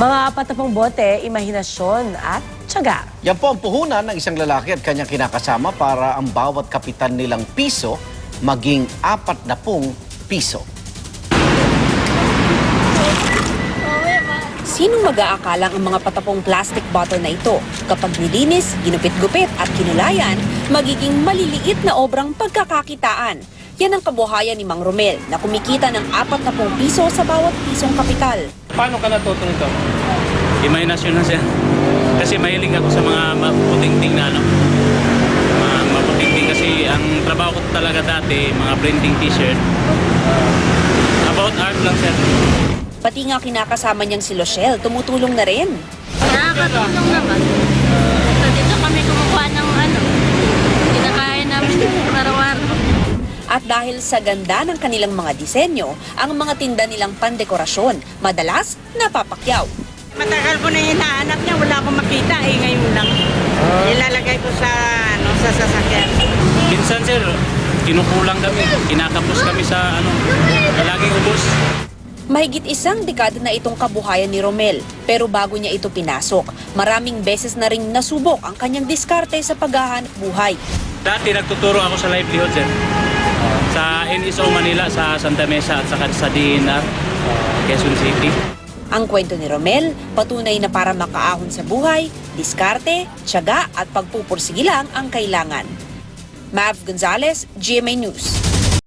Mga 40 bote, imahinasyon at tiyaga. Yan po ang puhunan ng isang lalaki at kanyang kinakasama para ang bawat kapitan nilang piso maging 40 piso. Sinong mag-aakalang ang mga patapong plastic bottle na ito? Kapag nilinis, ginupit-gupit at kinulayan, magiging maliliit na obrang pagkakakitaan. Yan ang kabuhayan ni Mang Romel na kumikita ng 40 piso sa bawat pisong kapital. Paano ka natuto nito? Imahinasyon na siya. Kasi mahiling ako sa mga maputing-ting na mga maputing-ting kasi ang trabaho ko talaga dati, mga printing t-shirt. About art lang siya. Pati nga kinakasama niyang si Lochelle, tumutulong na rin. Nakakatulong naman. So dito kami kumukuha ng kinakain namin araw-araw. At dahil sa ganda ng kanilang mga disenyo, ang mga tinda nilang pandekorasyon, madalas napapakyaw. Matagal ko na hinahanap niya, wala akong makita ngayon lang. Ilalagay ko sa sasakyan. Minsan sir, kinukulang kami, kinakapos kami sa laging ubos. Mahigit isang dekada na itong kabuhayan ni Romel, pero bago niya ito pinasok, maraming beses na ring nasubok ang kanyang diskarte sa paghahanap buhay. Dati nagtuturo ako sa livelihood sir. Sa NSO Manila, sa Santa Mesa at saka sa DNR, Quezon City. Ang kwento ni Romel, patunay na para makaahon sa buhay, diskarte, tiyaga at pagpupursige lang ang kailangan. Mav Gonzalez, GMA News.